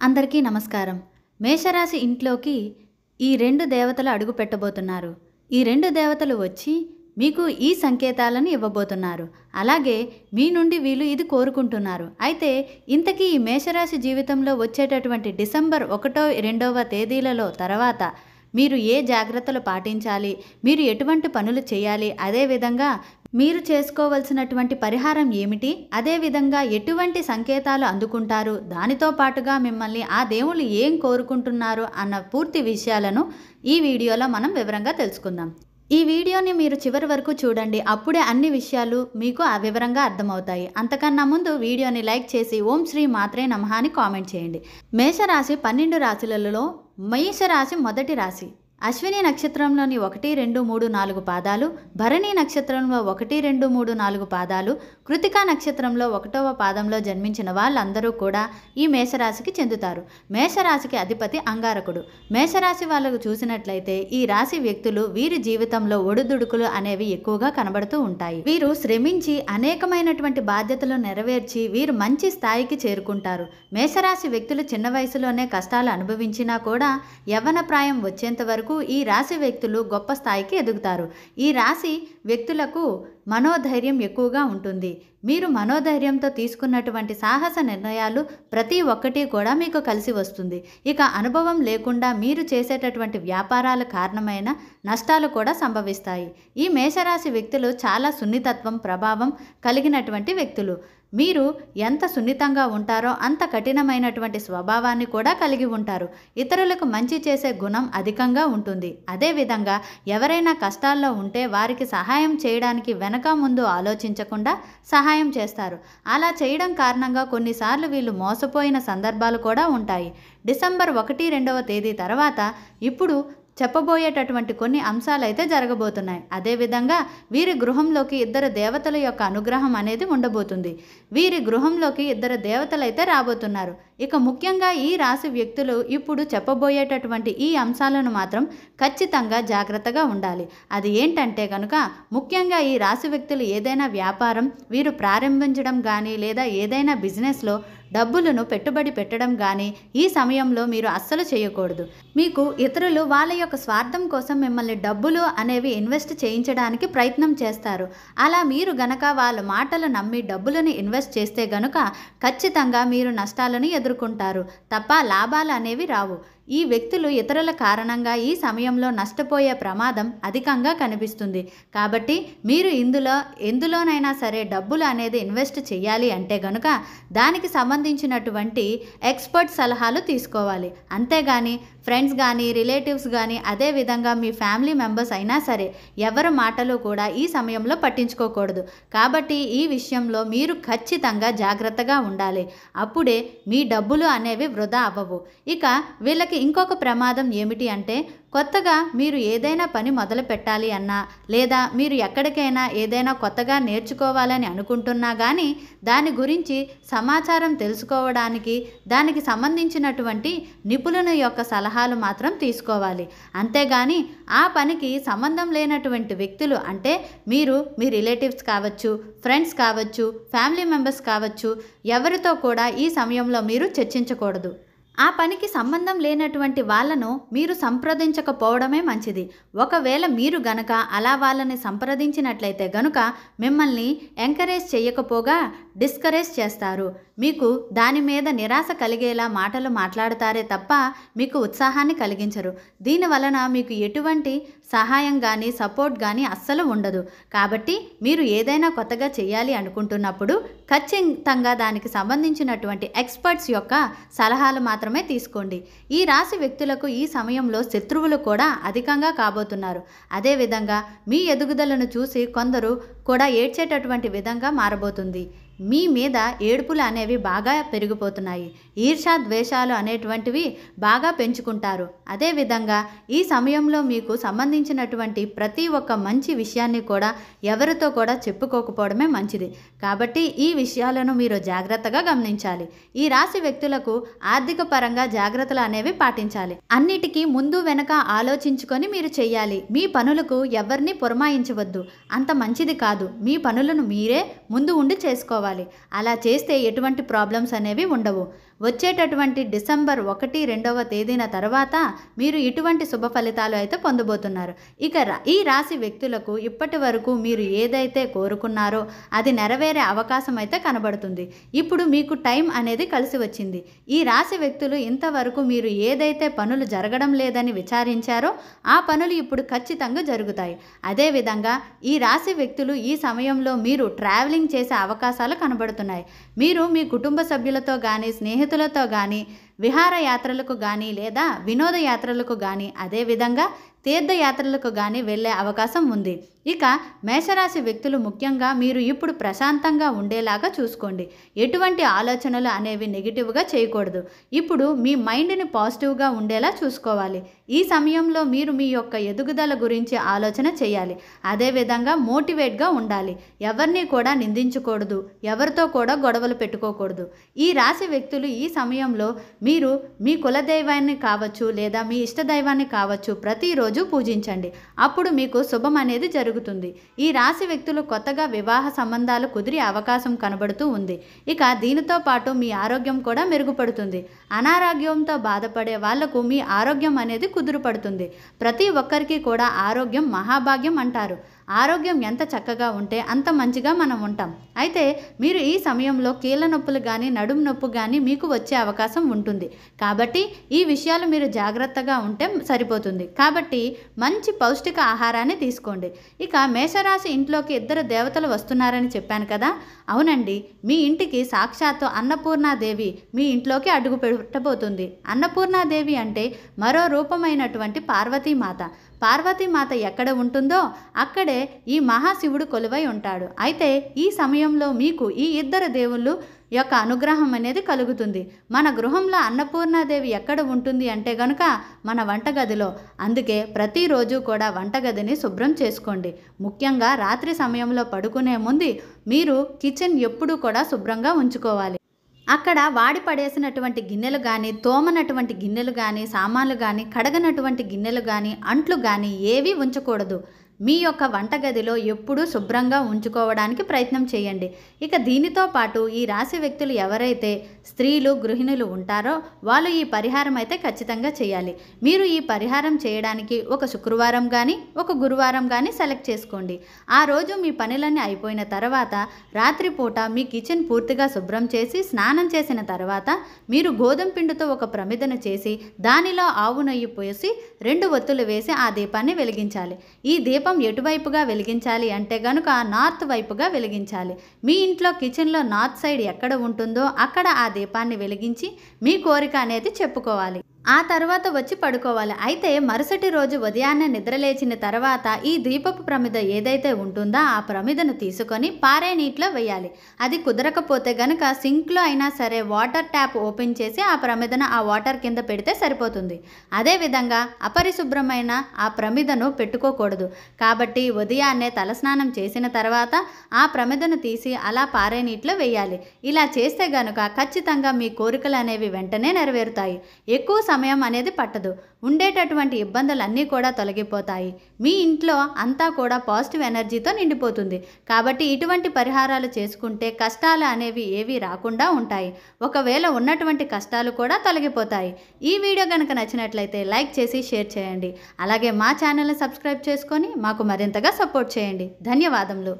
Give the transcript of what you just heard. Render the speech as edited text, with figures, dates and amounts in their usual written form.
అందరికీ నమస్కారం. మేషరాశి ఇంట్లోకి ఈ 2 దేవతలు అడుగు పెట్టబోతున్నారు. ఈ 2 దేవతలు వచ్చి మీకు ఈ సంకేతాలను ఇవ్వబోతున్నారు. అలాగే మీ నుండి వీళ్ళు ఇది కోరుకుంటున్నారు. అయితే ఇంతకీ ఈ మేషరాశి జీవితంలో వచ్చేటటువంటి డిసెంబర్ 1, 2వ తేదీలలో తర్వాత మీరు ఏ జాగ్రత్తలు పాటించాలి, మీరు ఎటువంటి పనులు చేయాలి, అదేవిధంగా మీరు చేసుకోవలసినటువంటి పరిహారం ఏమిటి, అదేవిధంగా ఎటువంటి సంకేతాలు అందుకుంటారు, దానితో పాటుగా మిమ్మల్ని ఆ దేవుళ్ళు ఏం కోరుకుంటున్నారు అన్న పూర్తి విషయాలను ఈ వీడియోలో మనం వివరంగా తెలుసుకుందాం. ఈ వీడియోని మీరు చివరి వరకు చూడండి. అప్పుడే అన్ని విషయాలు మీకు వివరంగా అర్థమవుతాయి. అంతకన్నా ముందు వీడియోని లైక్ చేసి ఓం శ్రీ మాత్రే నమః అని కామెంట్ చేయండి. మేషరాశి 12 రాశులలో మేషరాశి మొదటి రాశి. అశ్విని నక్షత్రంలోని 1, 2, 3, 4 పాదాలు, భరణి నక్షత్రంలో 1, 2, 3, 4 పాదాలు, కృతికా నక్షత్రంలో 1వ పాదంలో జన్మించిన వాళ్ళందరూ కూడా ఈ మేషరాశికి చెందుతారు. మేషరాశికి అధిపతి అంగారకుడు. మేషరాశి వాళ్ళకు చూసినట్లయితే ఈ రాశి వ్యక్తులు వీరి జీవితంలో ఒడిదుడుకులు అనేవి ఎక్కువగా కనబడుతూ ఉంటాయి. వీరు శ్రమించి అనేకమైనటువంటి బాధ్యతలు నెరవేర్చి వీరు మంచి స్థాయికి చేరుకుంటారు. మేషరాశి వ్యక్తులు చిన్న వయసులోనే కష్టాలు అనుభవించినా కూడా యవ్వన ప్రాయం వచ్చేంత వరకు ఈ రాశి వ్యక్తులు గొప్ప స్థాయికి ఎదుగుతారు. ఈ రాశి వ్యక్తులకు మనోధైర్యం ఎక్కువగా ఉంటుంది. మీరు మనోధైర్యంతో తీసుకున్నటువంటి సాహస నిర్ణయాలు ప్రతి ఒక్కటి కూడా మీకు కలిసి వస్తుంది. ఇక అనుభవం లేకుండా మీరు చేసేటటువంటి వ్యాపారాల కారణమైన నష్టాలు కూడా సంభవిస్తాయి. ఈ మేషరాశి వ్యక్తులు చాలా సున్నితత్వం, ప్రభావం కలిగినటువంటి వ్యక్తులు. మీరు ఎంత సున్నితంగా ఉంటారో అంత కఠినమైనటువంటి స్వభావాన్ని కూడా కలిగి ఉంటారు. ఇతరులకు మంచి చేసే గుణం అధికంగా ఉంటుంది. అదేవిధంగా ఎవరైనా కష్టాల్లో ఉంటే వారికి సహాయం చేయడానికి వెనక ముందు ఆలోచించకుండా సహాయం చేస్తారు. అలా చేయడం కారణంగా కొన్నిసార్లు వీళ్ళు మోసపోయిన సందర్భాలు కూడా ఉంటాయి. డిసెంబర్ 1, 2వ తేదీ తర్వాత ఇప్పుడు చెప్పబోయేటటువంటి కొన్ని అంశాలు అయితే జరగబోతున్నాయి. అదేవిధంగా వీరి గృహంలోకి 2 దేవతల యొక్క అనుగ్రహం అనేది ఉండబోతుంది. వీరి గృహంలోకి 2 దేవతలు అయితే రాబోతున్నారు. ఇక ముఖ్యంగా ఈ రాశి వ్యక్తులు ఇప్పుడు చెప్పబోయేటటువంటి ఈ అంశాలను మాత్రం ఖచ్చితంగా జాగ్రత్తగా ఉండాలి. అది ఏంటంటే కనుక ముఖ్యంగా ఈ రాశి వ్యక్తులు ఏదైనా వ్యాపారం వీరు ప్రారంభించడం కానీ లేదా ఏదైనా బిజినెస్లో డబ్బులను పెట్టుబడి పెట్టడం కానీ ఈ సమయంలో మీరు అస్సలు చేయకూడదు. మీకు ఇతరులు వాళ్ళ యొక్క స్వార్థం కోసం మిమ్మల్ని డబ్బులు అనేవి ఇన్వెస్ట్ చేయించడానికి ప్రయత్నం చేస్తారు. అలా మీరు గనక వాళ్ళ మాటలు నమ్మి డబ్బులను ఇన్వెస్ట్ చేస్తే గనుక ఖచ్చితంగా మీరు నష్టాలను ఎదుర్కొంటారు తప్ప లాభాలు అనేవి రావు. ఈ వ్యక్తులు ఇతరుల కారణంగా ఈ సమయంలో నష్టపోయే ప్రమాదం అధికంగా కనిపిస్తుంది. కాబట్టి మీరు ఎందులోనైనా సరే డబ్బులు అనేది ఇన్వెస్ట్ చేయాలి అంటే గనుక దానికి సంబంధించినటువంటి ఎక్స్పర్ట్ సలహాలు తీసుకోవాలి. అంతేగాని ఫ్రెండ్స్ కానీ రిలేటివ్స్ కానీ అదేవిధంగా మీ ఫ్యామిలీ మెంబర్స్ అయినా సరే ఎవరి మాటలు కూడా ఈ సమయంలో పట్టించుకోకూడదు. కాబట్టి ఈ విషయంలో మీరు ఖచ్చితంగా జాగ్రత్తగా ఉండాలి. అప్పుడే మీ డబ్బులు అనేవి వృధా అవ్వవు. ఇక వీళ్ళకి ఇంకొక ప్రమాదం ఏమిటి అంటే కొత్తగా మీరు ఏదైనా పని మొదలు పెట్టాలి అన్నా లేదా మీరు ఎక్కడికైనా ఏదైనా కొత్తగా నేర్చుకోవాలని అనుకుంటున్నా కానీ దాని గురించి సమాచారం తెలుసుకోవడానికి దానికి సంబంధించినటువంటి నిపుణుల యొక్క సలహాలు మాత్రం తీసుకోవాలి. అంతేగాని ఆ పనికి సంబంధం లేనటువంటి వ్యక్తులు అంటే మీరు మీ రిలేటివ్స్ కావచ్చు, ఫ్రెండ్స్ కావచ్చు, ఫ్యామిలీ మెంబర్స్ కావచ్చు, ఎవరితో కూడా ఈ సమయంలో మీరు చర్చించకూడదు. ఆ పనికి సంబంధం లేనటువంటి వాళ్ళను మీరు సంప్రదించకపోవడమే మంచిది. ఒకవేళ మీరు గనక అలా వాళ్ళని సంప్రదించినట్లయితే గనుక మిమ్మల్ని ఎంకరేజ్ చేయకపోగా డిస్కరేజ్ చేస్తారు. మీకు దాని మీద నిరాశ కలిగేలా మాటలు మాట్లాడతారే తప్ప మీకు ఉత్సాహాన్ని కలిగించరు. దీనివలన మీకు ఎటువంటి సహాయం కానీ సపోర్ట్ కానీ అస్సలు ఉండదు. కాబట్టి మీరు ఏదైనా కొత్తగా చేయాలి అనుకుంటున్నప్పుడు ఖచ్చితంగా దానికి సంబంధించినటువంటి ఎక్స్పర్ట్స్ యొక్క సలహాలు మాత్రమే తీసుకోండి. ఈ రాశి వ్యక్తులకు ఈ సమయంలో శత్రువులు కూడా అధికంగా కాబోతున్నారు. అదేవిధంగా మీ ఎదుగుదలను చూసి కొందరు కూడా ఏడ్చేటటువంటి విధంగా మారబోతుంది. మీ మీద ఏడుపులు అనేవి బాగా పెరిగిపోతున్నాయి. ఈర్ష్య ద్వేషాలు అనేటువంటివి బాగా పెంచుకుంటారు. అదేవిధంగా ఈ సమయంలో మీకు సంబంధించినటువంటి ప్రతి ఒక్క మంచి విషయాన్ని కూడా ఎవరితో కూడా చెప్పుకోకపోవడమే మంచిది. కాబట్టి ఈ విషయాలను మీరు జాగ్రత్తగా గమనించాలి. ఈ రాశి వ్యక్తులకు ఆర్థిక పరంగా జాగ్రత్తలు అనేవి పాటించాలి. అన్నిటికీ ముందు వెనక ఆలోచించుకొని మీరు చేయాలి. మీ పనులకు ఎవరిని పురమాయించవద్దు. అంత మంచిది కాదు. మీ పనులను మీరే ముందు ఉండి చేసుకోవాలి. అలా చేస్తే ఎటువంటి ప్రాబ్లమ్స్ అనేవి ఉండవు. వచ్చేటటువంటి డిసెంబర్ 1, 2వ తేదీన తర్వాత మీరు ఇటువంటి శుభ ఫలితాలు అయితే పొందబోతున్నారు. ఇక ఈ రాశి వ్యక్తులకు ఇప్పటి వరకు మీరు ఏదైతే కోరుకున్నారో అది నెరవేరే అవకాశం అయితే కనబడుతుంది. ఇప్పుడు మీకు టైం అనేది కలిసి వచ్చింది. ఈ రాశి వ్యక్తులు ఇంతవరకు మీరు ఏదైతే పనులు జరగడం లేదని విచారించారో ఆ పనులు ఇప్పుడు ఖచ్చితంగా జరుగుతాయి. అదేవిధంగా ఈ రాశి వ్యక్తులు ఈ సమయంలో మీరు ట్రావెలింగ్ చేసే అవకాశాలు కనబడుతున్నాయి. మీరు మీ కుటుంబ సభ్యులతో కానీ స్నేహితులతో కానీ విహారయాత్రలకు కానీ లేదా వినోదయాత్రలకు కానీ అదేవిధంగా తీర్థయాత్రలకు కానీ వెళ్ళే అవకాశం ఉంది. ఇక మేషరాశి వ్యక్తులు ముఖ్యంగా మీరు ఇప్పుడు ప్రశాంతంగా ఉండేలాగా చూసుకోండి. ఎటువంటి ఆలోచనలు అనేవి నెగిటివ్గా చేయకూడదు. ఇప్పుడు మీ మైండ్ని పాజిటివ్గా ఉండేలా చూసుకోవాలి. ఈ సమయంలో మీరు మీ యొక్క ఎదుగుదల గురించి ఆలోచన చేయాలి. అదేవిధంగా మోటివేట్గా ఉండాలి. ఎవరిని కూడా నిందించకూడదు. ఎవరితో కూడా గొడవలు పెట్టుకోకూడదు. ఈ రాశి వ్యక్తులు ఈ సమయంలో మీరు మీ కులదైవాన్ని కావచ్చు లేదా మీ ఇష్టదైవాన్ని కావచ్చు ప్రతిరోజు పూజించండి. అప్పుడు మీకు శుభం అనేది జరుగుతుంది. ఈ రాశి వ్యక్తులు కొత్తగా వివాహ సంబంధాలు కుదిరే అవకాశం కనబడుతూ ఉంది. ఇక దీనితో పాటు మీ ఆరోగ్యం కూడా మెరుగుపడుతుంది. అనారోగ్యంతో బాధపడే వాళ్లకు మీ ఆరోగ్యం అనేది కుదురుపడుతుంది. ప్రతి ఒక్కరికి కూడా ఆరోగ్యం మహాభాగ్యం అంటారు. ఆరోగ్యం ఎంత చక్కగా ఉంటే అంత మంచిగా మనం ఉంటాం. అయితే మీరు ఈ సమయంలో కీళ్ళ నొప్పులు కానీ నడుము నొప్పి కానీ మీకు వచ్చే అవకాశం ఉంటుంది. కాబట్టి ఈ విషయాలు మీరు జాగ్రత్తగా ఉంటే సరిపోతుంది. కాబట్టి మంచి పౌష్టిక ఆహారాన్ని తీసుకోండి. ఇక మేషరాశి ఇంట్లోకి 2 దేవతలు వస్తున్నారని చెప్పాను కదా. అవునండి, మీ ఇంటికి సాక్షాత్తు అన్నపూర్ణాదేవి మీ ఇంట్లోకి అడుగు పెట్టబోతుంది. అన్నపూర్ణాదేవి అంటే మరో రూపమైనటువంటి పార్వతీమాత. పార్వతీమాత ఎక్కడ ఉంటుందో అక్కడే ఈ మహాశివుడు కొలువై ఉంటాడు. అయితే ఈ సమయంలో మీకు ఈ 2 దేవుళ్ళు యొక్క అనుగ్రహం అనేది కలుగుతుంది. మన గృహంలో అన్నపూర్ణాదేవి ఎక్కడ ఉంటుంది అంటే గనుక మన వంటగదిలో. అందుకే ప్రతిరోజు కూడా వంటగదిని శుభ్రం చేసుకోండి. ముఖ్యంగా రాత్రి సమయంలో పడుకునే ముందు మీరు కిచెన్ ఎప్పుడూ కూడా శుభ్రంగా ఉంచుకోవాలి. అక్కడ వాడి పడేసినటువంటి గిన్నెలు కానీ తోమనటువంటి గిన్నెలు కానీ సామాన్లు కానీ కడగనటువంటి గిన్నెలు కానీ అంట్లు కానీ ఏవీ ఉంచకూడదు. మీ యొక్క వంటగదిలో ఎప్పుడూ శుభ్రంగా ఉంచుకోవడానికి ప్రయత్నం చేయండి. ఇక దీనితో పాటు ఈ రాశి వ్యక్తులు ఎవరైతే స్త్రీలు గృహిణులు ఉంటారో వాళ్ళు ఈ పరిహారం అయితే ఖచ్చితంగా చేయాలి. మీరు ఈ పరిహారం చేయడానికి ఒక శుక్రవారం కానీ ఒక గురువారం కానీ సెలెక్ట్ చేసుకోండి. ఆ రోజు మీ పనులన్నీ అయిపోయిన తర్వాత రాత్రిపూట మీ కిచెన్ పూర్తిగా శుభ్రం చేసి స్నానం చేసిన తర్వాత మీరు గోధుమ పిండితో ఒక ప్రమిదను చేసి దానిలో ఆవు నెయ్యి పోసి 2 ఒత్తులు వేసి ఆ దీపాన్ని వెలిగించాలి. ఈ దీపం ఎటువైపుగా వెలిగించాలి అంటే గనుక నార్త్ వైపుగా వెలిగించాలి. మీ ఇంట్లో కిచెన్లో నార్త్ సైడ్ ఎక్కడ ఉంటుందో అక్కడ ఆ దీపాన్ని వెలిగించి మీ కోరిక అనేది చెప్పుకోవాలి. ఆ తర్వాత వచ్చి పడుకోవాలి. అయితే మరుసటి రోజు ఉదయాన్నే నిద్రలేచిన తర్వాత ఈ దీపపు ప్రమిద ఏదైతే ఉంటుందో ఆ ప్రమిదను తీసుకొని పారే నీటిలో వేయాలి. అది కుదరకపోతే గనుక సింక్లో అయినా సరే వాటర్ ట్యాప్ ఓపెన్ చేసి ఆ ప్రమిదను ఆ వాటర్ కింద పెడితే సరిపోతుంది. అదేవిధంగా అపరిశుభ్రమైన ఆ ప్రమిదను పెట్టుకోకూడదు. కాబట్టి ఉదయాన్నే తలస్నానం చేసిన తర్వాత ఆ ప్రమిదను తీసి అలా పారే నీటిలో వేయాలి. ఇలా చేస్తే గనుక ఖచ్చితంగా మీ కోరికలు అనేవి వెంటనే నెరవేరుతాయి. ఎక్కువ సమయం అనేది పట్టదు. ఉండేటటువంటి ఇబ్బందులన్నీ కూడా తొలగిపోతాయి. మీ ఇంట్లో అంతా కూడా పాజిటివ్ ఎనర్జీతో నిండిపోతుంది. కాబట్టి ఇటువంటి పరిహారాలు చేసుకుంటే కష్టాలు అనేవి ఏవి రాకుండా ఉంటాయి. ఒకవేళ ఉన్నటువంటి కష్టాలు కూడా తొలగిపోతాయి. ఈ వీడియో కనుక నచ్చినట్లయితే లైక్ చేసి షేర్ చేయండి. అలాగే మా ఛానల్ని సబ్స్క్రైబ్ చేసుకొని మాకు మరింతగా సపోర్ట్ చేయండి. ధన్యవాదములు.